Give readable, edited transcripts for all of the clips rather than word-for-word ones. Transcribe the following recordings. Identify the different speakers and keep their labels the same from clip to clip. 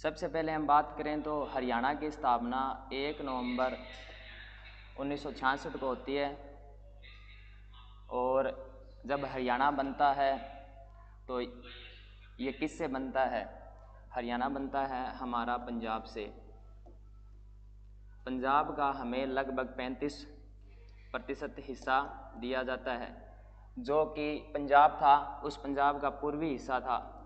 Speaker 1: सबसे पहले हम बात करें तो हरियाणा की स्थापना 1 नवंबर 1966 को होती है। और जब हरियाणा बनता है तो ये किससे बनता है? हरियाणा बनता है हमारा पंजाब से। पंजाब का हमें लगभग 35% हिस्सा दिया जाता है, जो कि पंजाब था उस पंजाब का पूर्वी हिस्सा था,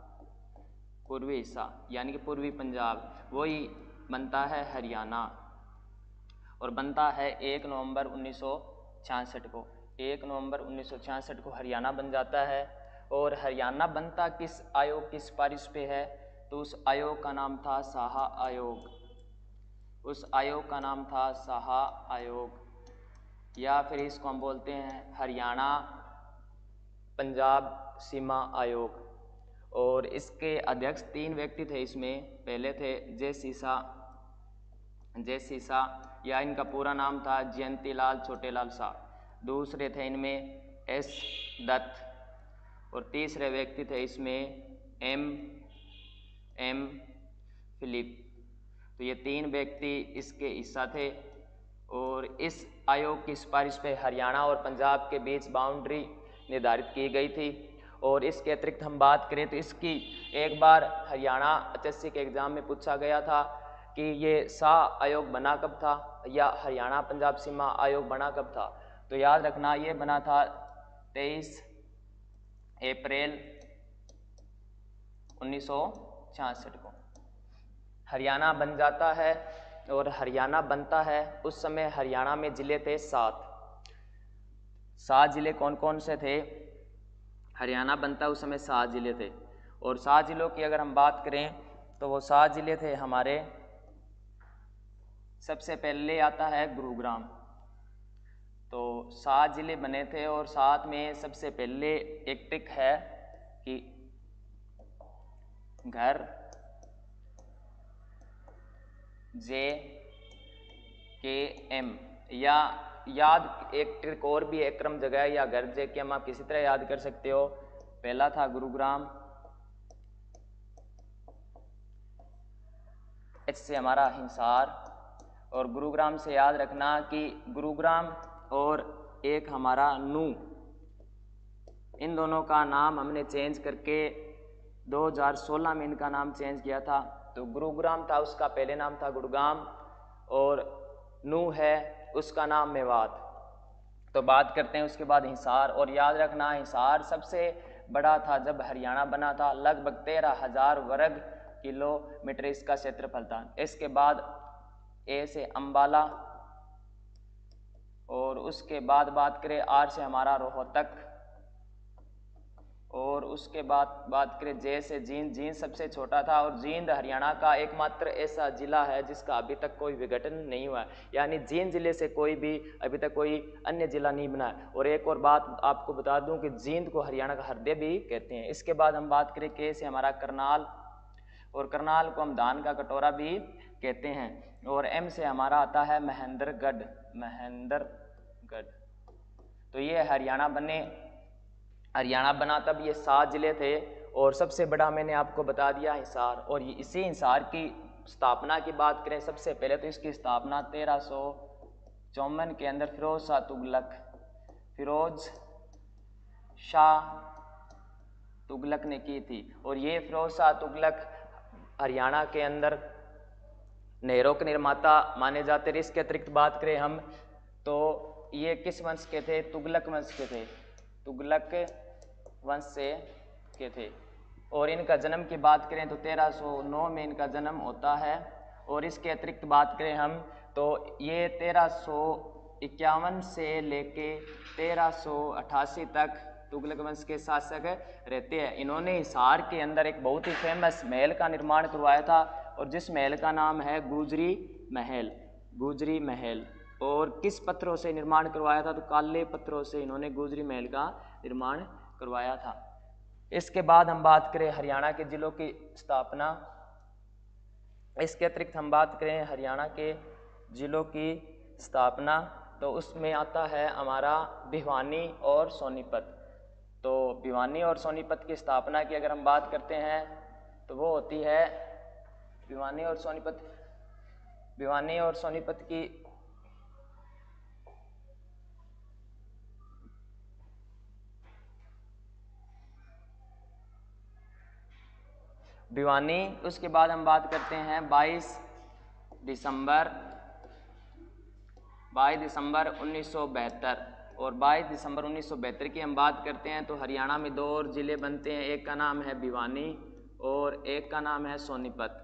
Speaker 1: पूर्वी हिस्सा यानी कि पूर्वी पंजाब, वही बनता है हरियाणा। और बनता है 1 नवंबर 1966 को। 1 नवंबर 1966 को हरियाणा बन जाता है। और हरियाणा बनता किस आयोग की सिफारिश पे है? तो उस आयोग का नाम था साहा आयोग। उस आयोग का नाम था साहा आयोग, या फिर इसको हम बोलते हैं हरियाणा पंजाब सीमा आयोग। और इसके अध्यक्ष 3 व्यक्ति थे इसमें। पहले थे जय सीसा या इनका पूरा नाम था जयंतीलाल छोटेलाल शाह। दूसरे थे इनमें एस दत्त। और तीसरे व्यक्ति थे इसमें एम फिलिप। तो ये 3 व्यक्ति इसके हिस्सा थे। और इस आयोग की सिफारिश पे हरियाणा और पंजाब के बीच बाउंड्री निर्धारित की गई थी। और इसके अतिरिक्त हम बात करें तो इसकी एक बार हरियाणा HSC के एग्ज़ाम में पूछा गया था कि ये शाह आयोग बना कब था या हरियाणा पंजाब सीमा आयोग बना कब था। तो याद रखना ये बना था 23 अप्रैल 1966 को हरियाणा बन जाता है। और हरियाणा बनता है उस समय हरियाणा में ज़िले थे 7 ज़िले। कौन कौन से थे? हरियाणा बनता उस समय 7 ज़िले थे। और 7 ज़िलों की अगर हम बात करें तो वो 7 ज़िले थे हमारे। सबसे पहले आता है गुरुग्राम। तो 7 ज़िले बने थे और 7 में सबसे पहले एक टिक है कि घर JKM, या याद एक ट्रिक और भी है, क्रम जगह या घर JKM आप किसी तरह याद कर सकते हो। पहला था गुरुग्राम, H से हमारा हिसार। और गुरुग्राम से याद रखना कि गुरुग्राम और एक हमारा नू, इन दोनों का नाम हमने चेंज करके 2016 में इनका नाम चेंज किया था। तो गुरुग्राम था उसका पहले नाम था गुड़गाम, और नू है उसका नाम मेवात। तो बात करते हैं उसके बाद हिसार। और याद रखना हिसार सबसे बड़ा था जब हरियाणा बना था, लगभग 13,000 वर्ग किलोमीटर इसका क्षेत्रफल था। इसके बाद ए से अंबाला, और उसके बाद बात करें आर से हमारा रोहतक, और उसके बाद बात करें जे से जींद। जींद सबसे छोटा था। और जींद हरियाणा का एकमात्र ऐसा जिला है जिसका अभी तक कोई विघटन नहीं हुआ है, यानी जींद जिले से कोई भी अभी तक कोई अन्य जिला नहीं बना है। और एक और बात आपको बता दूं कि जींद को हरियाणा का हृदय भी कहते हैं। इसके बाद हम बात करें के से हमारा करनाल, और करनाल को हम धान का कटोरा भी कहते हैं। और एम से हमारा आता है महेंद्रगढ़। तो ये हरियाणा बना तब ये 7 जिले थे। और सबसे बड़ा मैंने आपको बता दिया हिसार। और इसी हिसार की स्थापना की बात करें सबसे पहले तो इसकी स्थापना 1354 के अंदर फिरोज शाह तुगलक ने की थी। और ये फिरोज शाह तुगलक हरियाणा के अंदर नहरों के निर्माता माने जाते रहे। इसके अतिरिक्त बात करें हम तो ये किस वंश के थे? तुगलक वंश के थे। तुगलक वंश से के थे। और इनका जन्म की बात करें तो 1309 में इनका जन्म होता है। और इसके अतिरिक्त बात करें हम तो ये 1351 से लेके 1388 तक तुगलक वंश के शासक रहते हैं। इन्होंने हिसार के अंदर एक बहुत ही फेमस महल का निर्माण करवाया था, और जिस महल का नाम है गुजरी महल। और किस पत्थरों से निर्माण करवाया था? तो काले पत्थरों से इन्होंने गुजरी महल का निर्माण करवाया था। इसके बाद हम बात करें हरियाणा के जिलों की स्थापना। इसके अतिरिक्त हम बात करें हरियाणा के जिलों की स्थापना तो उसमें आता है हमारा भिवानी और सोनीपत। तो भिवानी और सोनीपत की स्थापना की अगर हम बात करते हैं तो वो होती है भिवानी और सोनीपत, भिवानी और सोनीपत की भिवानी। उसके बाद हम बात करते हैं 22 दिसंबर 1972, और 22 दिसंबर 1972 की हम बात करते हैं तो हरियाणा में 2 और ज़िले बनते हैं, एक का नाम है भिवानी और एक का नाम है सोनीपत।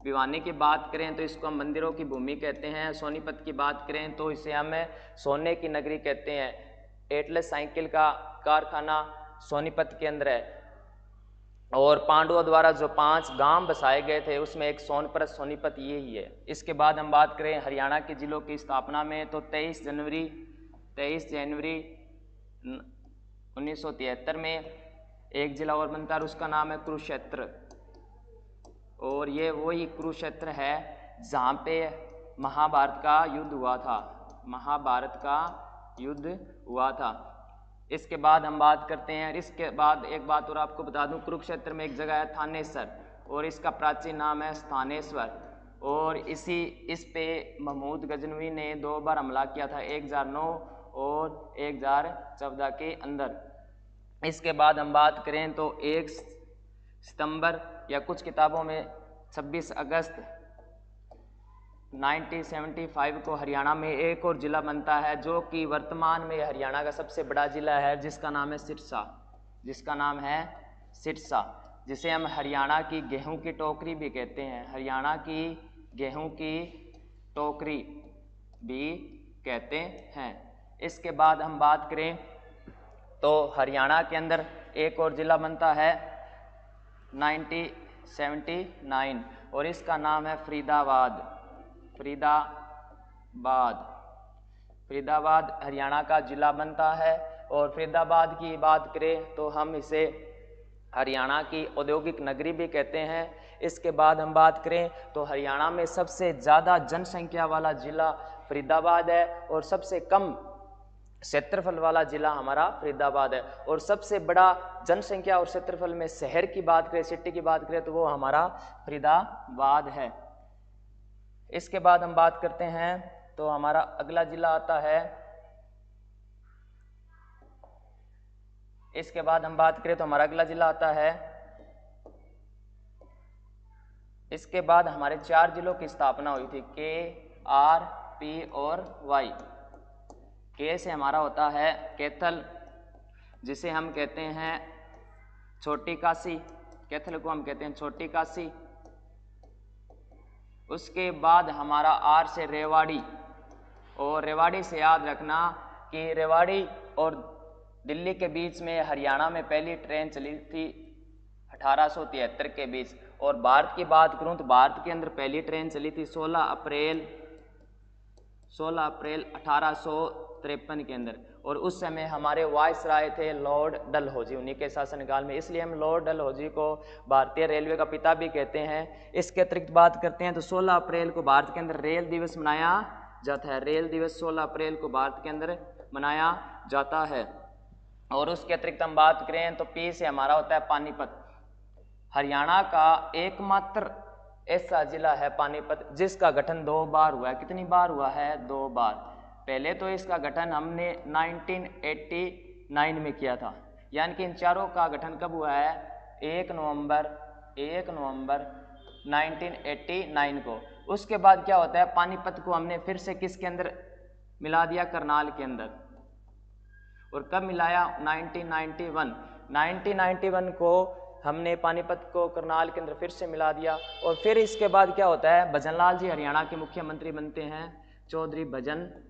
Speaker 1: भिवानी की बात करें तो इसको हम मंदिरों की भूमि कहते हैं, सोनीपत की बात करें तो इसे हम सोने की नगरी कहते हैं। एटलस साइकिल का कारखाना सोनीपत के अंदर है, और पांडवों द्वारा जो 5 गांव बसाए गए थे उसमें एक सोनप्रत सोनीपत ये ही है। इसके बाद हम बात करें हरियाणा के ज़िलों की स्थापना में तो 23 जनवरी 1973 में एक ज़िला और बनता है, उसका नाम है कुरुक्षेत्र, और ये वही कुरुक्षेत्र है जहाँ पे महाभारत का युद्ध हुआ था, महाभारत का युद्ध हुआ था। इसके बाद हम बात करते हैं, इसके बाद एक बात और आपको बता दूं, कुरुक्षेत्र में एक जगह है थानेसर, और इसका प्राचीन नाम है स्थानेश्वर, और इस पे महमूद गजनवी ने 2 बार हमला किया था, 1009 और 1014 के अंदर। इसके बाद हम बात करें तो 1 सितंबर या कुछ किताबों में 26 अगस्त 1975 को हरियाणा में एक और ज़िला बनता है जो कि वर्तमान में हरियाणा का सबसे बड़ा ज़िला है, जिसका नाम है सिरसा, जिसका नाम है सिरसा, जिसे हम हरियाणा की गेहूं की टोकरी भी कहते हैं, हरियाणा की गेहूं की टोकरी भी कहते हैं। इसके बाद हम बात करें तो हरियाणा के अंदर एक और ज़िला बनता है 1979, और इसका नाम है फरीदाबाद। फरीदाबाद हरियाणा का ज़िला बनता है, और फरीदाबाद की बात करें तो हम इसे हरियाणा की औद्योगिक नगरी भी कहते हैं। इसके बाद हम बात करें तो हरियाणा में सबसे ज़्यादा जनसंख्या वाला ज़िला फरीदाबाद है, और सबसे कम क्षेत्रफल वाला ज़िला हमारा फरीदाबाद है, और सबसे बड़ा जनसंख्या और क्षेत्रफल में शहर की बात करें, सिटी की बात करें तो वो हमारा फरीदाबाद है। इसके बाद हम बात करते हैं तो हमारा अगला ज़िला आता है, इसके बाद हम बात करें तो हमारा अगला ज़िला आता है, इसके बाद हमारे 4 ज़िलों की स्थापना हुई थी, के, आर, पी और वाई। के से हमारा होता है कैथल, जिसे हम कहते हैं छोटी काशी, कैथल को हम कहते हैं छोटी काशी। उसके बाद हमारा आर से रेवाड़ी, और रेवाड़ी से याद रखना कि रेवाड़ी और दिल्ली के बीच में हरियाणा में पहली ट्रेन चली थी 1873 के बीच। और भारत की बात करूं तो भारत के अंदर पहली ट्रेन चली थी 16 अप्रैल 1853 के अंदर, और उस समय हमारे वायसराय थे लॉर्ड डलहौजी, उन्हीं के शासनकाल में, इसलिए हम लॉर्ड डलहौजी को भारतीय रेलवे का पिता भी कहते हैं। इसके अतिरिक्त बात करते हैं तो 16 अप्रैल को भारत के अंदर रेल दिवस मनाया जाता है, रेल दिवस 16 अप्रैल को भारत के अंदर मनाया जाता है। और उसके अतिरिक्त हम बात करें तो पी से हमारा होता है पानीपत, हरियाणा का एकमात्र ऐसा जिला है पानीपत जिसका गठन 2 बार हुआ है। कितनी बार हुआ है? 2 बार। पहले तो इसका गठन हमने 1989 में किया था, यानी कि इन चारों का गठन कब हुआ है? 1 नवंबर 1989 को। उसके बाद क्या होता है, पानीपत को हमने फिर से किसके अंदर मिला दिया? करनाल के अंदर। और कब मिलाया? 1991 को हमने पानीपत को करनाल के अंदर फिर से मिला दिया। और फिर इसके बाद क्या होता है, भजनलाल जी हरियाणा के मुख्यमंत्री बनते हैं, चौधरी भजनलाल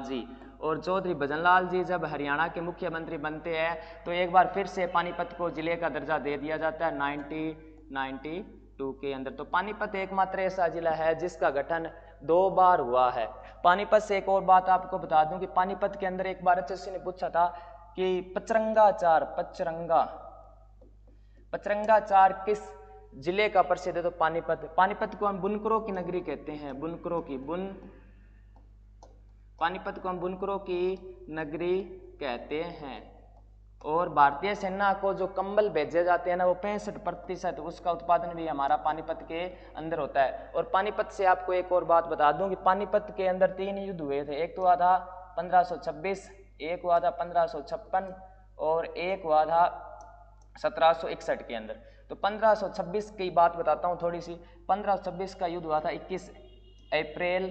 Speaker 1: जी। और चौधरी भजनलाल जी जब हरियाणा के मुख्यमंत्री बनते हैं तो एक बार फिर से पानीपत को जिले का दर्जा दे दिया जाता है 1992 के अंदर। तो पानीपत एकमात्र ऐसा जिला है जिसका गठन 2 बार हुआ है। पानीपत से एक और बात आपको बता दूं कि पानीपत के अंदर एक बार एचएससी ने पूछा था कि पचरंगाचार किस जिले का प्रसिद्ध है? तो पानीपत को हम बुनकरों की नगरी कहते हैं, पानीपत को हम बुनकरों की नगरी कहते हैं। और भारतीय सेना को जो कंबल भेजे जाते हैं ना वो 65% उसका उत्पादन भी हमारा पानीपत के अंदर होता है। और पानीपत से आपको एक और बात बता दूं कि पानीपत के अंदर 3 युद्ध हुए थे। एक तो हुआ था 1526, एक हुआ था 1556 और एक हुआ था 1761 के अंदर। तो 1526 की बात बताता हूँ थोड़ी सी। 1526 का युद्ध हुआ था 21 अप्रैल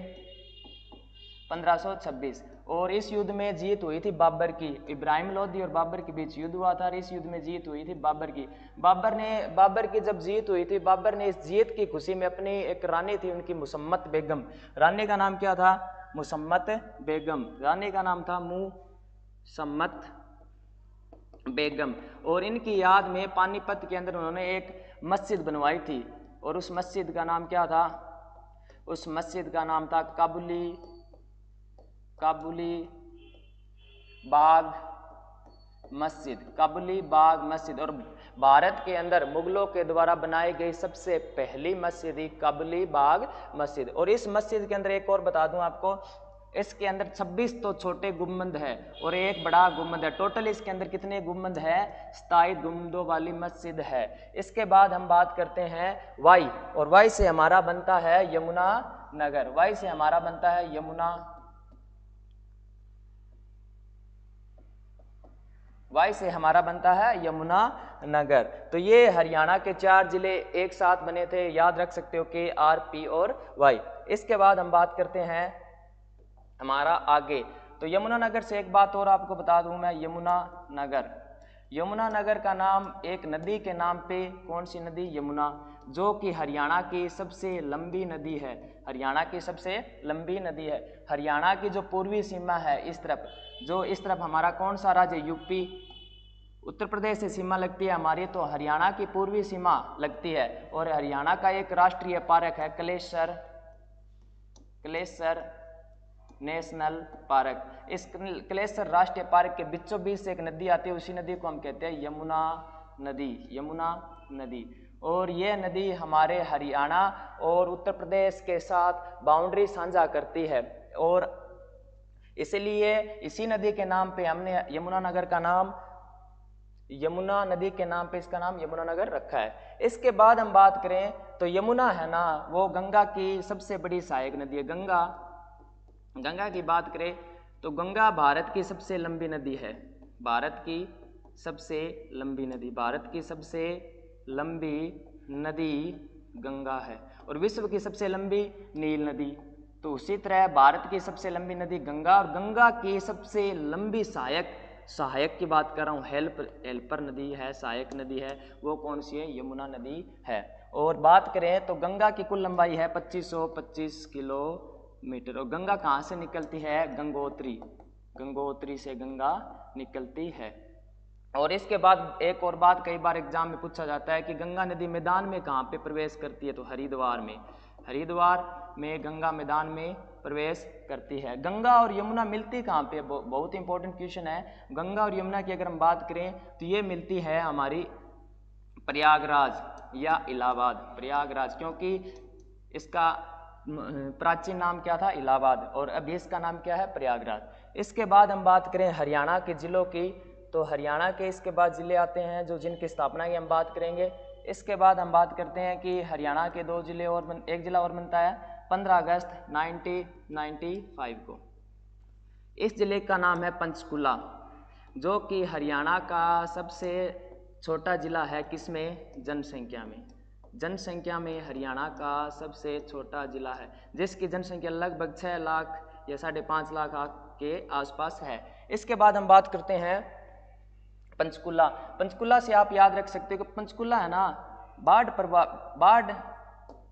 Speaker 1: 1526 और इस युद्ध में जीत हुई थी बाबर की। इब्राहिम लोदी और बाबर के बीच युद्ध हुआ था और इस युद्ध में जीत हुई थी बाबर की। बाबर की जब जीत हुई थी, बाबर ने इस जीत की खुशी में अपनी एक रानी थी उनकी मुसम्मत बेगम, रानी का नाम क्या था? मुसम्मत बेगम, रानी का नाम था मुसम्मत बेगम। और इनकी याद में पानीपत के अंदर उन्होंने एक मस्जिद बनवाई थी और उस मस्जिद का नाम क्या था? उस मस्जिद का नाम था काबुली बाग मस्जिद, काबुली बाग मस्जिद। और भारत के अंदर मुगलों के द्वारा बनाई गई सबसे पहली मस्जिद ही काबुली बाग मस्जिद। और इस मस्जिद के अंदर एक और बता दूं आपको, इसके अंदर 26 तो छोटे गुम्बद है और एक बड़ा गुम्बद है। टोटल इसके अंदर कितने गुम्बद है? 27 गुम्बदों वाली मस्जिद है। इसके बाद हम बात करते हैं वाई, और वाई से हमारा बनता है यमुना नगर। वाई से हमारा बनता है वाई से हमारा बनता है यमुना नगर। तो ये हरियाणा के 4 जिले एक साथ बने थे, याद रख सकते हो के, आर, पी और वाई। इसके बाद हम बात करते हैं हमारा आगे। तो यमुना नगर से एक बात और आपको बता दूं मैं, यमुना नगर का नाम एक नदी के नाम पे, कौन सी नदी? यमुना, जो कि हरियाणा की सबसे लंबी नदी है। हरियाणा की सबसे लंबी नदी है। हरियाणा की जो पूर्वी सीमा है इस तरफ हमारा कौन सा राज्य? यूपी, उत्तर प्रदेश से सीमा लगती है हमारी, तो हरियाणा की पूर्वी सीमा लगती है। और हरियाणा का एक राष्ट्रीय पार्क है कलेसर नेशनल पार्क। इस कलेसर राष्ट्रीय पार्क के बीचों बीच से एक नदी आती है, उसी नदी को हम कहते हैं यमुना नदी। और यह नदी हमारे हरियाणा और उत्तर प्रदेश के साथ बाउंड्री साझा करती है और इसलिए इसी नदी के नाम पे हमने यमुना नगर का नाम, यमुना नदी के नाम पे इसका नाम यमुना नगर रखा है। इसके बाद हम बात करें तो यमुना है ना, वो गंगा की सबसे बड़ी सहायक नदी है। गंगा की बात करें तो गंगा भारत की सबसे लंबी नदी है। भारत की सबसे लंबी नदी गंगा है और विश्व की सबसे लंबी नील नदी। तो उसी तरह भारत की सबसे लंबी नदी गंगा, और गंगा की सबसे लंबी सहायक की बात कर रहा हूँ, हेल्पर नदी है, सहायक नदी है, वो कौन सी है? यमुना नदी है। और बात करें तो गंगा की कुल लंबाई है 2525 किलोमीटर। और गंगा कहाँ से निकलती है? गंगोत्री से गंगा निकलती है। और इसके बाद एक और बात कई बार एग्जाम में पूछा जाता है कि गंगा नदी मैदान में कहाँ पे प्रवेश करती है? तो हरिद्वार में गंगा मैदान में प्रवेश करती है। गंगा और यमुना मिलती कहाँ पे? बहुत इंपॉर्टेंट क्वेश्चन है। गंगा और यमुना की अगर हम बात करें तो ये मिलती है हमारी प्रयागराज या इलाहाबाद। प्रयागराज, क्योंकि इसका प्राचीन नाम क्या था? इलाहाबाद, और अभी इसका नाम क्या है? प्रयागराज। इसके बाद हम बात करें हरियाणा के जिलों की, तो हरियाणा के इसके बाद जिले आते हैं जो जिनकी स्थापना की हम बात करेंगे। इसके बाद हम बात करते हैं कि हरियाणा के 2 जिले और एक जिला और बनता है 15 अगस्त 1995 को। इस जिले का नाम है पंचकुला, जो कि हरियाणा का सबसे छोटा जिला है। किसमें? जनसंख्या में हरियाणा का सबसे छोटा जिला है, जिसकी जनसंख्या लगभग 6 लाख या 5.5 लाख के आसपास है। इसके बाद हम बात करते हैं पंचकुला से आप याद रख सकते हो कि पंचकुला है ना, बाढ़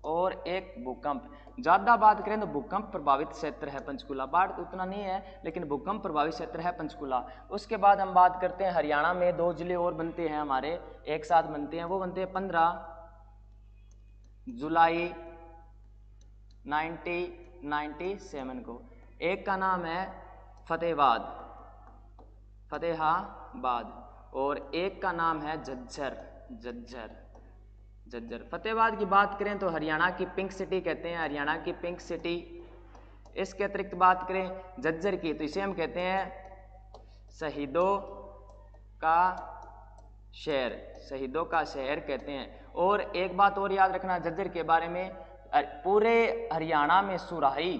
Speaker 1: और एक भूकंप। ज़्यादा बात करें तो भूकंप प्रभावित क्षेत्र है पंचकुला, बाढ़ तो उतना नहीं है लेकिन भूकंप प्रभावित क्षेत्र है पंचकुला। उसके बाद हम बात करते हैं हरियाणा में 2 जिले और बनते हैं हमारे, एक साथ बनते हैं, वो बनते हैं 15 जुलाई 1997 को। एक का नाम है फतेहाबाद और एक का नाम है झज्जर। फतेहाबाद की बात करें तो हरियाणा की पिंक सिटी कहते हैं, हरियाणा की पिंक सिटी। इसके अतिरिक्त बात करें झज्जर की तो इसे हम कहते हैं का शहर, शहीदों का शहर कहते हैं। और एक बात और याद रखना झज्जर के बारे में, पूरे हरियाणा में सुराही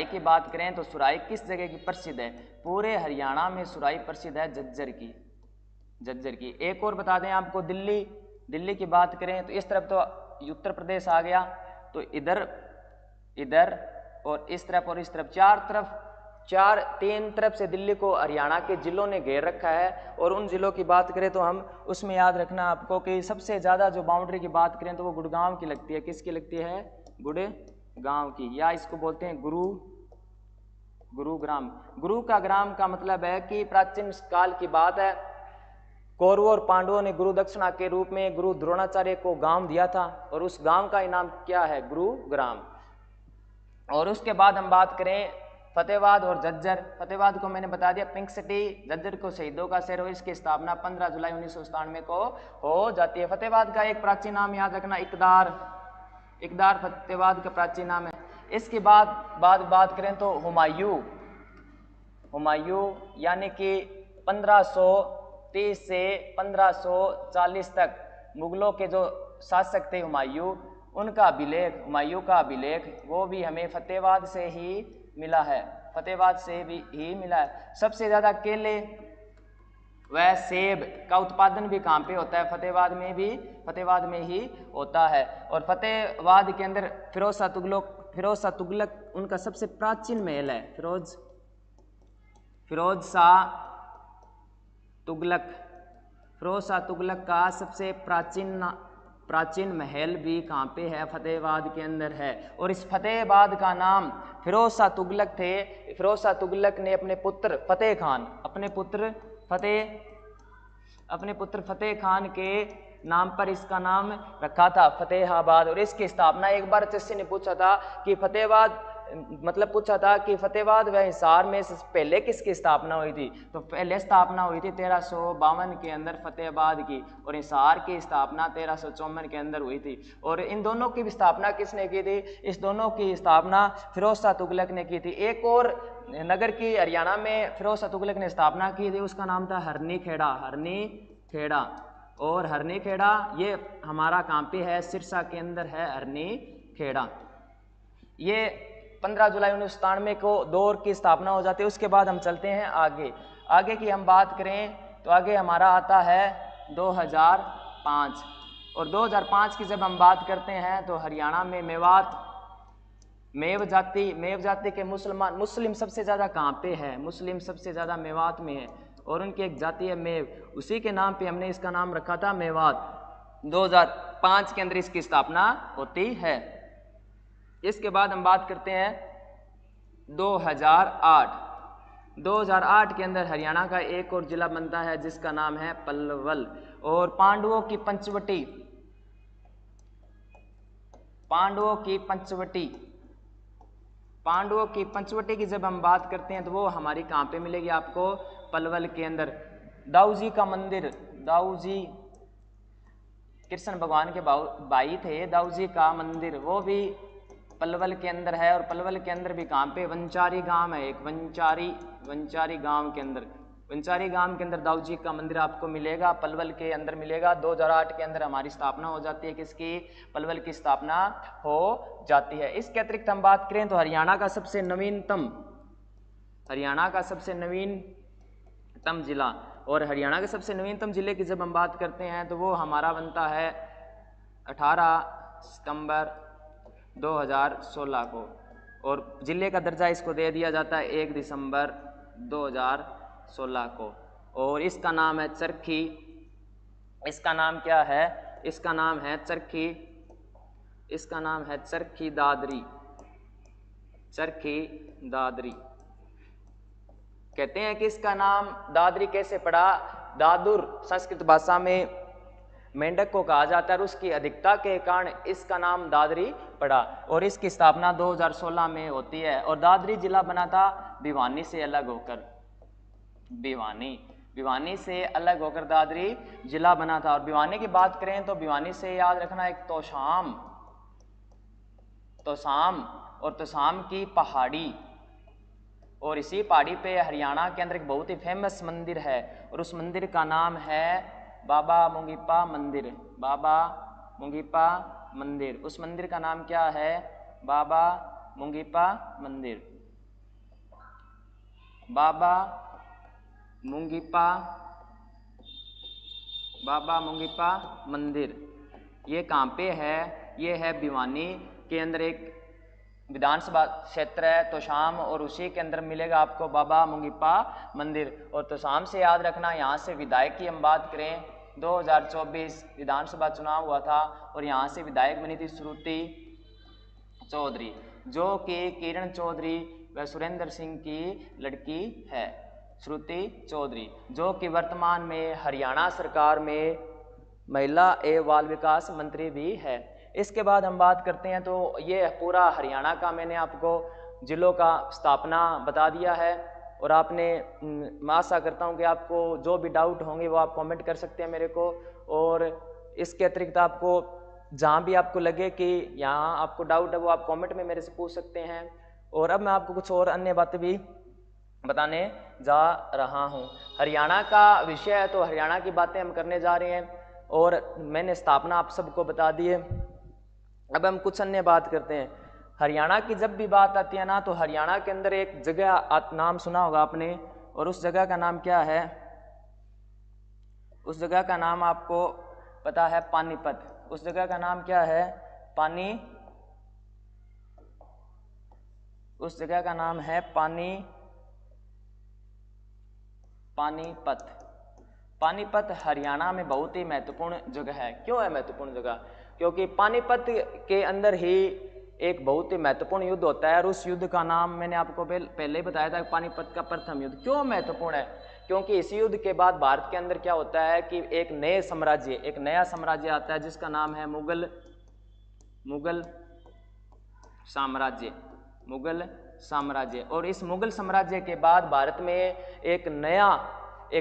Speaker 1: की बात करें तो सुराही किस जगह की प्रसिद्ध है? पूरे हरियाणा में सुराही प्रसिद्ध है झज्जर की। एक और बता दें आपको, दिल्ली की बात करें तो इस तरफ तो उत्तर प्रदेश आ गया, तो इधर और इस तरफ और इस तरफ तीन तरफ से दिल्ली को हरियाणा के जिलों ने घेर रखा है। और उन जिलों की बात करें तो हम उसमें याद रखना आपको कि सबसे ज़्यादा जो बाउंड्री की बात करें तो वो गुड़गांव की लगती है। किसकी लगती है? गुड़गांव की, या इसको बोलते हैं गुरुग्राम। गुरु का ग्राम का मतलब है कि प्राचीन काल की बात है, कौरवों और पांडवों ने गुरु दक्षिणा के रूप में गुरु द्रोणाचार्य को गांव दिया था और उस गांव का इनाम क्या है? गुरुग्राम। और उसके बाद हम बात करें फतेहाबाद और झज्जर। फतेहाबाद को मैंने बता दिया पिंक सिटी, झज्जर को शहीदों का शहर, इसकी स्थापना 15 जुलाई 1997 को हो जाती है। फतेहाबाद का एक प्राचीन नाम याद रखना, इकदार फतेहाबाद का प्राचीन नाम है। इसके बाद बात करें तो हुमायूं यानी कि 1530 से 1540 तक मुगलों के जो शासक थे हुमायूं का अभिलेख वो भी हमें फतेहाबाद से ही मिला है। सबसे ज्यादा केले वह सेब का उत्पादन भी कहाँ पे होता है? फतेहाबाद में ही होता है। और फतेहाबाद के अंदर फिरोज शाह तुगलक उनका सबसे प्राचीन महल है। फिरोज शाह तुगलक का सबसे प्राचीन महल भी कहाँ पे है? फतेहाबाद के अंदर है। और इस फतेहाबाद का नाम फिरोज शाह तुगलक थे। फिरोज शाह तुगलक ने अपने पुत्र फतेह खान के नाम पर इसका नाम रखा था फतेहाबाद। और इसकी स्थापना एक बार किसी ने पूछा था कि फतेहाबाद व हिसार में पहले किसकी स्थापना हुई थी? तो पहले स्थापना हुई थी 1352 के अंदर फतेहाबाद की, और हिसार की स्थापना 1354 के अंदर हुई थी। और इन दोनों की स्थापना किसने की थी? इस दोनों की स्थापना फिरोज शाह तुगलक ने की थी। एक और नगर की हरियाणा में फिरोज शाह तुगलक ने स्थापना की थी, उसका नाम था हरनी खेड़ा। और हरनी खेड़ा ये हमारा कहाँ पे है? सिरसा के अंदर है हरनी खेड़ा। ये 15 जुलाई 1997 को दौर की स्थापना हो जाती है। उसके बाद हम चलते हैं आगे की हम बात करें तो आगे हमारा आता है 2005। और 2005 की जब हम बात करते हैं तो हरियाणा में मेव जाति के मुस्लिम सबसे ज़्यादा कहाँ पे है? मुस्लिम सबसे ज़्यादा मेवात में है, और उनकी एक जाति है मेव, उसी के नाम पे हमने इसका नाम रखा था मेवात। 2005 के अंदर इसकी स्थापना होती है। इसके बाद हम बात करते हैं 2008 के अंदर हरियाणा का एक और जिला बनता है जिसका नाम है पलवल। और पांडवों की पंचवटी की जब हम बात करते हैं तो वो हमारी कहाँ पे मिलेगी आपको? पलवल के अंदर। दाऊजी का मंदिर, दाऊजी कृष्ण भगवान के भाई थे, दाऊजी का मंदिर वो भी पलवल के अंदर है। और पलवल के अंदर भी कहाँ पे? वंचारी गांव है एक, वंचारी गांव के अंदर दाऊजी का मंदिर आपको मिलेगा, पलवल के अंदर मिलेगा। 2008 के अंदर हमारी स्थापना हो जाती है, किसकी? पलवल की स्थापना हो जाती है। इसके अतिरिक्त हम बात करें तो हरियाणा का सबसे नवीनतम जिला, और हरियाणा के सबसे नवीनतम जिले की जब हम बात करते हैं तो वो हमारा बनता है 18 सितंबर 2016 को, और जिले का दर्जा इसको दे दिया जाता है 1 दिसंबर 2016 को। और इसका नाम है चरखी। इसका नाम क्या है? इसका नाम है चरखी दादरी। कहते हैं कि इसका नाम दादरी कैसे पड़ा? दादुर संस्कृत भाषा में मेंढक को कहा जाता है, और उसकी अधिकता के कारण इसका नाम दादरी पड़ा। और इसकी स्थापना 2016 में होती है। और दादरी जिला बना था भिवानी से अलग होकर दादरी जिला बना था। और भिवानी की बात करें तो भिवानी से याद रखना एक तोशाम और तोशाम की पहाड़ी, और इसी पहाड़ी पे हरियाणा के अंदर एक बहुत ही फेमस मंदिर है और उस मंदिर का नाम है बाबा मुंगीपा मंदिर। बाबा मुंगीपा मंदिर, उस मंदिर का नाम क्या है? बाबा मुंगीपा मंदिर। बाबा मुंगीपा, बाबा मुंगीपा मंदिर ये कहाँ पे है? ये है भिवानी के अंदर एक विधानसभा क्षेत्र है तोशाम, और उसी के अंदर मिलेगा आपको बाबा मुंगीपा मंदिर। और तोशाम से याद रखना, यहाँ से विधायक की हम बात करें 2024 विधानसभा चुनाव हुआ था और यहाँ से विधायक बनी थी श्रुति चौधरी, जो कि किरण चौधरी व सुरेंद्र सिंह की लड़की है। श्रुति चौधरी जो कि वर्तमान में हरियाणा सरकार में महिला एवं बाल विकास मंत्री भी है। इसके बाद हम बात करते हैं तो ये पूरा हरियाणा का मैंने आपको जिलों का स्थापना बता दिया है और आपने, मैं आशा करता हूँ कि आपको जो भी डाउट होंगे वो आप कमेंट कर सकते हैं मेरे को, और इसके अतिरिक्त आपको जहाँ भी आपको लगे कि यहाँ आपको डाउट है वो आप कमेंट में मेरे से पूछ सकते हैं। और अब मैं आपको कुछ और अन्य बातें भी बताने जा रहा हूँ। हरियाणा का विषय है तो हरियाणा की बातें हम करने जा रहे हैं और मैंने स्थापना आप सबको बता दी है। अब हम कुछ अन्य बात करते हैं। हरियाणा की जब भी बात आती है ना, तो हरियाणा के अंदर एक जगह नाम सुना होगा आपने, और उस जगह का नाम क्या है? उस जगह का नाम आपको पता है? पानीपत। उस जगह का नाम क्या है? उस जगह का नाम है पानीपत। पानीपत हरियाणा में बहुत ही महत्वपूर्ण जगह है। क्यों है महत्वपूर्ण जगह? क्योंकि पानीपत के अंदर ही एक बहुत ही महत्वपूर्ण युद्ध होता है और उस युद्ध का नाम मैंने आपको पहले ही बताया था, पानीपत का प्रथम युद्ध। क्यों महत्वपूर्ण है? क्योंकि इस युद्ध के बाद भारत के अंदर क्या होता है कि एक नया साम्राज्य आता है जिसका नाम है मुगल साम्राज्य। और इस मुगल साम्राज्य के बाद भारत में एक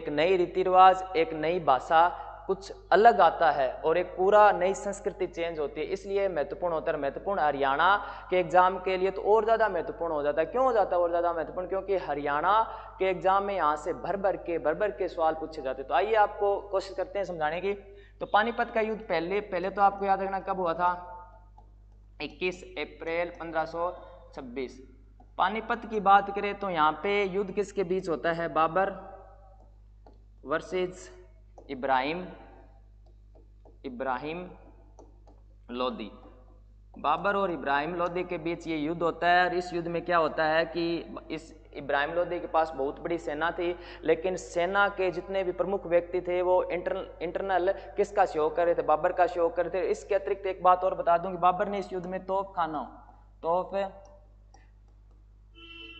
Speaker 1: नई रीति रिवाज, एक नई भाषा, कुछ अलग आता है और एक पूरा नई संस्कृति चेंज होती है। इसलिए महत्वपूर्ण होता है। महत्वपूर्ण हरियाणा के एग्जाम के लिए तो और ज़्यादा महत्वपूर्ण हो जाता है। क्यों हो जाता है और ज़्यादा महत्वपूर्ण? क्योंकि हरियाणा के एग्जाम में यहाँ से भर भर के सवाल पूछे जाते हैं। तो आइए आपको कोशिश करते हैं समझाने की। तो पानीपत का युद्ध पहले तो आपको याद रखना कब हुआ था? 21 अप्रैल 1526। पानीपत की बात करें तो यहाँ पे युद्ध किसके बीच होता है? बाबर वर्सेस इब्राहिम लोदी। बाबर और इब्राहिम लोदी के बीच ये युद्ध होता है और इस युद्ध में क्या होता है कि इस इब्राहिम लोदी के पास बहुत बड़ी सेना थी, लेकिन सेना के जितने भी प्रमुख व्यक्ति थे वो इंटरनल किसका सहयोग कर रहे थे? बाबर का सहयोग कर रहे थे। इसके अतिरिक्त एक बात और बता दूं कि बाबर ने इस युद्ध में तोप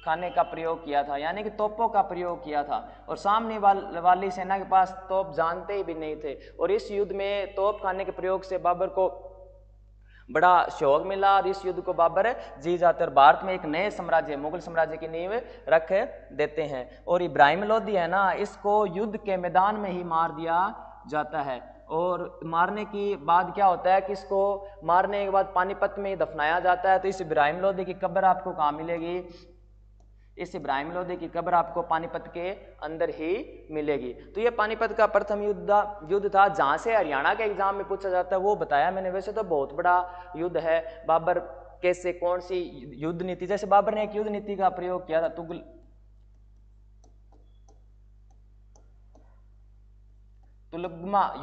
Speaker 1: खाने का प्रयोग किया था, यानी कि तोपों का प्रयोग किया था, और सामने वाली सेना के पास तोप जानते ही भी नहीं थे। और इस युद्ध में तोप खाने के प्रयोग से बाबर को बड़ा सहयोग मिला और इस युद्ध को बाबर जीत जाते और भारत में एक नए साम्राज्य, मुगल साम्राज्य की नींव रख देते हैं। और इब्राहिम लोदी है ना, इसको युद्ध के मैदान में ही मार दिया जाता है। और मारने की बाद क्या होता है कि इसको मारने के बाद पानीपत में ही दफनाया जाता है। तो इस इब्राहिम लोदी की कब्र आपको कहाँ मिलेगी? इस इब्राहिम लोदी की कब्र आपको पानीपत के अंदर ही मिलेगी। तो ये पानीपत का प्रथम युद्ध था जहां से हरियाणा के एग्जाम में पूछा जाता है, वो बताया मैंने। वैसे तो बहुत बड़ा युद्ध है। बाबर कैसे, कौन सी युद्ध नीति, जैसे बाबर ने एक युद्ध नीति का प्रयोग किया था, तुलगमा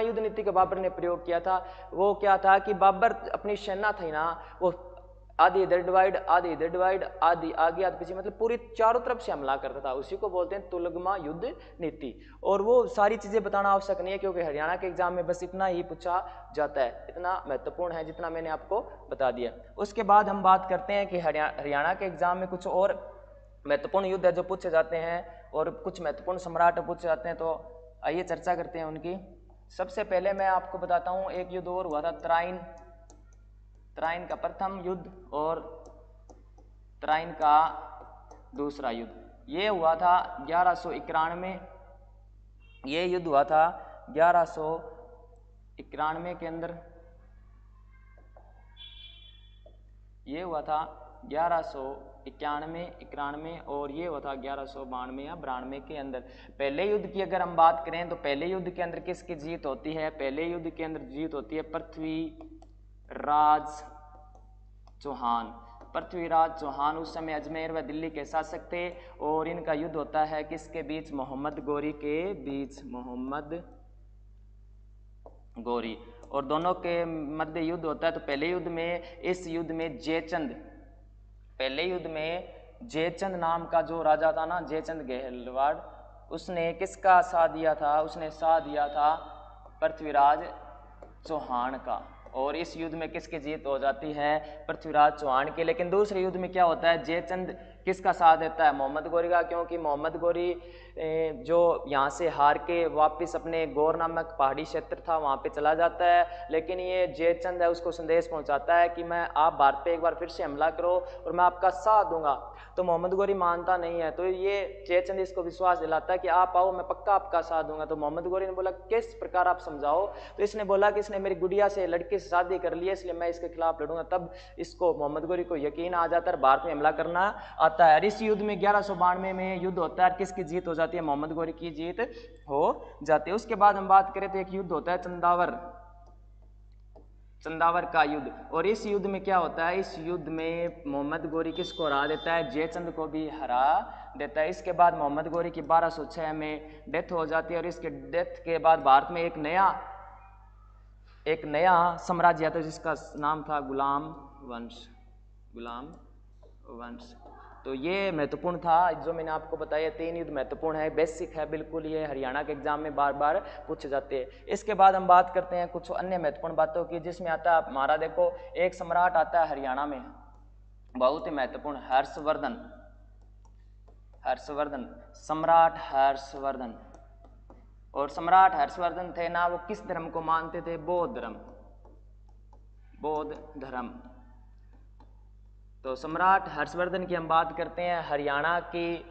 Speaker 1: युद्ध नीति का बाबर ने प्रयोग किया था। वो क्या था कि बाबर अपनी सेना थी ना, वो आधी इधर डिवाइड, आधी इधर डिवाइड, आधी आगे आधी पीछे, मतलब पूरी चारों तरफ से हमला करता था। उसी को बोलते हैं तुलगमा युद्ध नीति। और वो सारी चीजें बताना आवश्यक नहीं है क्योंकि हरियाणा के एग्जाम में बस इतना ही पूछा जाता है। इतना महत्वपूर्ण है जितना मैंने आपको बता दिया। उसके बाद हम बात करते हैं कि हरियाणा के एग्जाम में कुछ और महत्वपूर्ण युद्ध है जो पूछे जाते हैं और कुछ महत्वपूर्ण सम्राट पूछे जाते हैं। तो आइए चर्चा करते हैं उनकी। सबसे पहले मैं आपको बताता हूँ, एक युद्ध और हुआ था, तराइन का प्रथम युद्ध और तराइन का दूसरा युद्ध। ये हुआ था 1191। ये युद्ध हुआ था 1191 के अंदर। ये हुआ था 1191 91 और ये हुआ था 1192 या 92 के अंदर। पहले युद्ध की अगर हम बात करें तो पहले युद्ध के अंदर किसकी जीत होती है? पहले युद्ध के अंदर जीत होती है पृथ्वीराज चौहान उस समय अजमेर व दिल्ली के शासक थे और इनका युद्ध होता है किसके बीच? मोहम्मद गोरी के बीच, मोहम्मद गोरी, और दोनों के मध्य युद्ध होता है। तो पहले युद्ध में, इस युद्ध में जयचंद नाम का जो राजा था ना, जयचंद गहलवाड़, उसने किसका साथ दिया था? उसने साथ दिया था पृथ्वीराज चौहान का, और इस युद्ध में किसकी जीत हो जाती है? पृथ्वीराज चौहान की। लेकिन दूसरे युद्ध में क्या होता है? जयचंद किसका साथ देता है? मोहम्मद गोरी का, क्योंकि मोहम्मद गोरी जो यहाँ से हार के वापस अपने गौर नामक पहाड़ी क्षेत्र था वहाँ पे चला जाता है, लेकिन ये जयचंद है उसको संदेश पहुँचाता है कि मैं आप भारत पे एक बार फिर से हमला करो और मैं आपका साथ दूंगा। तो मोहम्मद गोरी मानता नहीं है, तो ये जयचंद इसको विश्वास दिलाता है कि आप आओ, मैं पक्का आपका साथ दूंगा। तो मोहम्मद गोरी ने बोला किस प्रकार आप समझाओ? तो इसने बोला कि इसने मेरी गुड़िया से, लड़की से शादी कर ली है, इसलिए मैं इसके खिलाफ लड़ूंगा। तब इसको, मोहम्मद गोरी को यकीन आ जाता है, भारत में हमला करना आता है। इस युद्ध में 1192 में युद्ध होता है, किसकी जीत हो जाती है? मोहम्मद गोरी की जीत हो जाती है। उसके बाद हम बात करें तो एक युद्ध होता है चंदावर का युद्ध, और इस युद्ध में क्या होता है? इस युद्ध में मोहम्मद गोरी किसको हरा देता है? जयचंद को भी हरा देता है। इसके बाद मोहम्मद गोरी की 1206 में डेथ हो जाती है, और इसके डेथ के बाद भारत में एक नया साम्राज्य आता है जिसका नाम था गुलाम वंश। तो ये महत्वपूर्ण था, जो मैंने आपको बताया 3 युद्ध महत्वपूर्ण है, बेसिक है बिल्कुल, ये हरियाणा के एग्जाम में बार बार पूछे जाते हैं। इसके बाद हम बात करते हैं कुछ अन्य महत्वपूर्ण बातों की, जिसमें आता है हमारा, देखो एक सम्राट आता है हरियाणा में, बहुत ही महत्वपूर्ण, हर्षवर्धन, सम्राट हर्षवर्धन। और सम्राट हर्षवर्धन थे ना, वो किस धर्म को मानते थे? बौद्ध धर्म। तो सम्राट हर्षवर्धन की हम बात करते हैं, हरियाणा की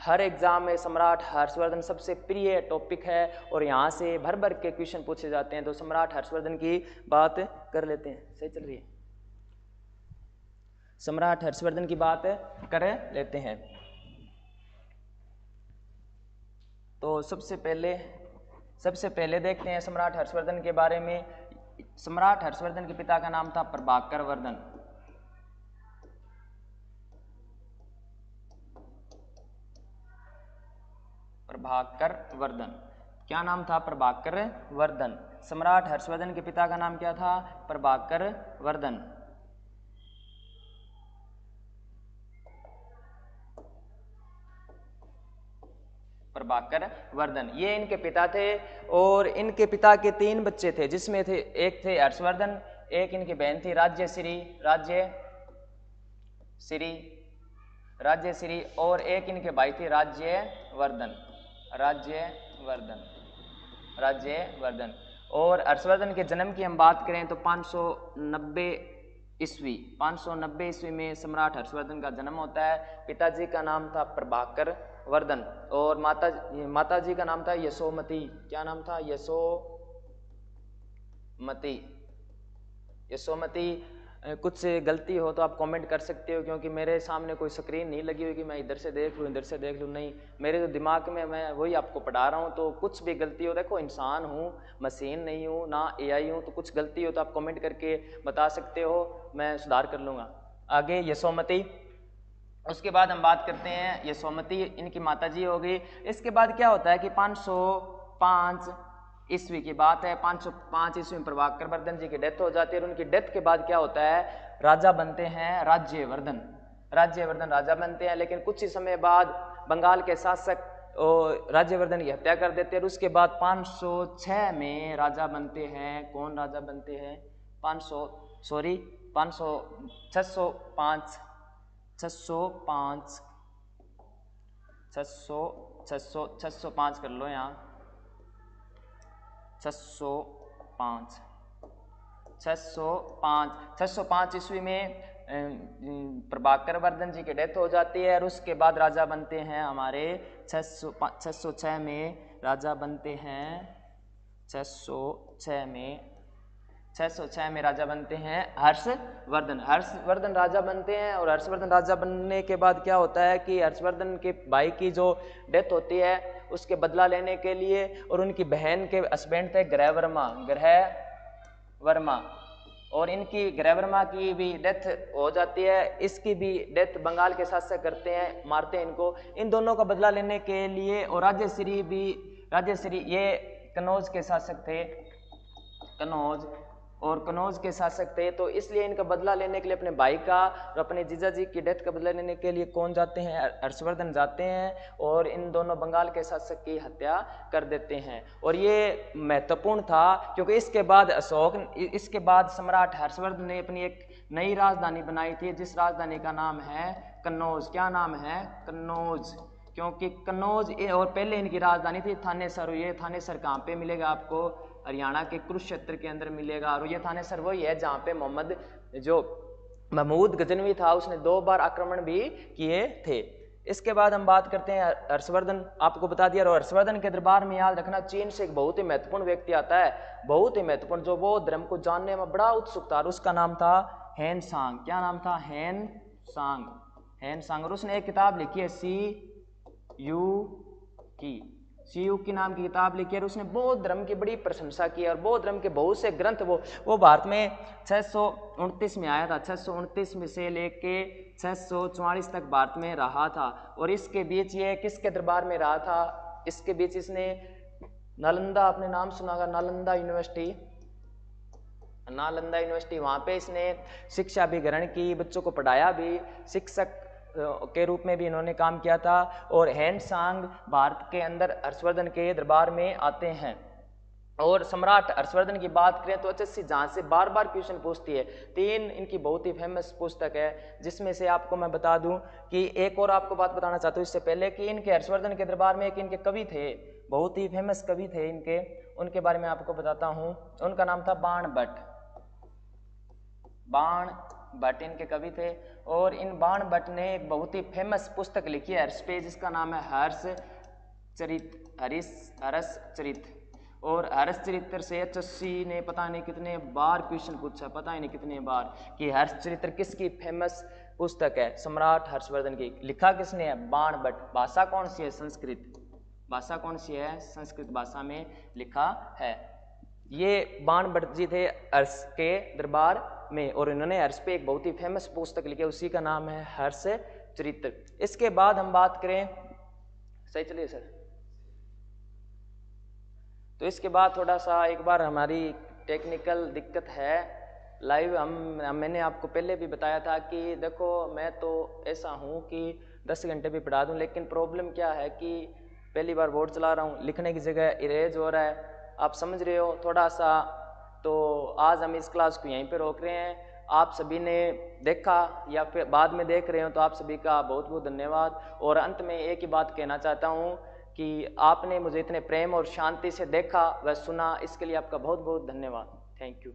Speaker 1: हर एग्जाम में सम्राट हर्षवर्धन सबसे प्रिय टॉपिक है और यहाँ से भर के क्वेश्चन पूछे जाते हैं। तो सम्राट हर्षवर्धन की बात कर लेते हैं, सही चल रही है, सम्राट हर्षवर्धन की बात कर लेते हैं। तो सबसे पहले देखते हैं सम्राट हर्षवर्धन के बारे में। सम्राट हर्षवर्धन के पिता का नाम था प्रभाकर वर्धन। क्या नाम था? प्रभाकर वर्धन। सम्राट हर्षवर्धन के पिता का नाम क्या था? प्रभाकर वर्धन। ये इनके पिता थे, और इनके पिता के 3 बच्चे थे, जिसमें थे एक थे हर्षवर्धन, एक इनकी बहन थी राज्यश्री, और एक इनके भाई थे राज्यवर्धन। और हर्षवर्धन के जन्म की हम बात करें तो 590 ईस्वी में सम्राट हर्षवर्धन का जन्म होता है। पिताजी का नाम था प्रभाकर वर्धन और माताजी का नाम था यशोमती। क्या नाम था? यशोमती। कुछ गलती हो तो आप कमेंट कर सकते हो, क्योंकि मेरे सामने कोई स्क्रीन नहीं लगी हुई कि मैं इधर से देख लूँ, नहीं, मेरे जो दिमाग में मैं वही आपको पढ़ा रहा हूँ। तो कुछ भी गलती हो, देखो इंसान हूँ, मशीन नहीं हूँ, ना AI हूँ, तो कुछ गलती हो तो आप कमेंट करके बता सकते हो, मैं सुधार कर लूँगा। आगे यशोमती। उसके बाद हम बात करते हैं यशोमती, इनकी माताजी हो गई। इसके बाद क्या होता है कि 505 ईस्वी की बात है, 505 ईस्वी में प्रभाकर वर्धन जी की डेथ हो जाती है, और उनकी डेथ के बाद क्या होता है? राजा बनते हैं राज्यवर्धन राजा बनते हैं। लेकिन कुछ ही समय बाद बंगाल के शासक और राज्यवर्धन की हत्या कर देते हैं, और उसके बाद 506 में राजा बनते हैं। कौन राजा बनते हैं? 605 कर लो यहाँ, 605 ईस्वी में प्रभाकर वर्धन जी की डेथ हो जाती है, और उसके बाद राजा बनते हैं हमारे 606 में राजा बनते हैं 606 606 में राजा बनते हैं हर्षवर्धन। हर्षवर्धन राजा बनते हैं और हर्षवर्धन राजा बनने के बाद क्या होता है कि हर्षवर्धन के भाई की जो डेथ होती है उसके बदला लेने के लिए, और उनकी बहन के हस्बैंड थे ग्रहवर्मा, और इनकी ग्रहवर्मा की भी डेथ हो जाती है। इसकी भी डेथ बंगाल के शासक करते हैं, मारते हैं इनको। इन दोनों का बदला लेने के लिए, और राजश्री ये कन्नौज के शासक थे, कन्नौज के शासक थे, तो इसलिए इनका बदला लेने के लिए अपने भाई का और अपने जीजा जी की डेथ का बदला लेने के लिए कौन जाते हैं? हर्षवर्धन जाते हैं और इन दोनों बंगाल के शासक की हत्या कर देते हैं। और ये महत्वपूर्ण था क्योंकि इसके बाद सम्राट हर्षवर्धन ने अपनी एक नई राजधानी बनाई थी, जिस राजधानी का नाम है कन्नौज। क्या नाम है? कन्नौज। क्योंकि कन्नौज और पहले इनकी राजधानी थी थानेसर। ये थानेसर कहाँ पे मिलेगा आपको? हरियाणा के कुरुक्षेत्र के अंदर मिलेगा। और ये थानेसर वही है जहाँ पे महमूद गजनवी था, उसने 2 बार आक्रमण भी किए थे। इसके बाद हम बात करते हैं हर्षवर्धन, आपको बता दिया। और हर्षवर्धन के दरबार में याद रखना, चीन से एक बहुत ही महत्वपूर्ण व्यक्ति आता है, बहुत ही महत्वपूर्ण, जो बौद्ध धर्म को जानने में बड़ा उत्सुक था, और उसका नाम था हेन सांग। क्या नाम था? हेन सांग। और उसने एक किताब लिखी है सी यू की नाम की किताब लिखी है, और उसने बौद्ध धर्म की बड़ी प्रशंसा की है। और बौद्ध धर्म के बहुत से ग्रंथ वो भारत में 629 में आया था। 629 में से लेके 644 तक भारत में रहा था। और इसके बीच ये किसके दरबार में रहा था? इसके बीच इसने नालंदा, आपने नाम सुना होगा, नालंदा यूनिवर्सिटी, वहाँ पे इसने शिक्षा भी ग्रहण की, बच्चों को पढ़ाया भी, शिक्षक के रूप में भी इन्होंने काम किया था। और हेन सांग भारत के अंदर हर्षवर्धन के दरबार में आते हैं। और सम्राट हर्षवर्धन की बात करें तो अच्छी जहाँ से बार बार क्वेश्चन पूछती है। 3 इनकी बहुत ही फेमस पुस्तक है, जिसमें से आपको मैं बता दूं कि एक और आपको बात बताना चाहता हूँ इससे पहले, कि इनके हर्षवर्धन के दरबार में एक इनके कवि थे, बहुत ही फेमस कवि थे इनके, उनके बारे में आपको बताता हूँ। उनका नाम था बाणभट्ट इनके कवि थे। और इन बाणभट्ट ने एक बहुत ही फेमस पुस्तक लिखी है हर्ष पे, जिसका नाम है हर्षचरित। और हर्षचरित्र से HSC ने पता नहीं कितने बार क्वेश्चन पूछा, पता ही नहीं कितने बार, कि हर्षचरित्र किसकी फेमस पुस्तक है? सम्राट हर्षवर्धन की। लिखा किसने है? बाणभट्ट। भाषा कौन सी है? संस्कृत भाषा में लिखा है। ये बाणभट्ट जी थे हर्ष के दरबार में, और इन्होंने हर्ष पे एक बहुत ही फेमस पुस्तक लिखी है, उसी का नाम है हर्षचरित्र। इसके बाद हम बात करें, सही चलिए सर, तो इसके बाद थोड़ा सा एक बार हमारी टेक्निकल दिक्कत है लाइव। मैंने आपको पहले भी बताया था कि देखो मैं तो ऐसा हूँ कि 10 घंटे भी पढ़ा दूँ, लेकिन प्रॉब्लम क्या है कि पहली बार बोर्ड चला रहा हूँ, लिखने की जगह इरेज हो रहा है, आप समझ रहे हो थोड़ा सा। तो आज हम इस क्लास को यहीं पे रोक रहे हैं। आप सभी ने देखा या फिर बाद में देख रहे हो, तो आप सभी का बहुत बहुत धन्यवाद। और अंत में एक ही बात कहना चाहता हूँ कि आपने मुझे इतने प्रेम और शांति से देखा व सुना, इसके लिए आपका बहुत बहुत धन्यवाद। Thank you.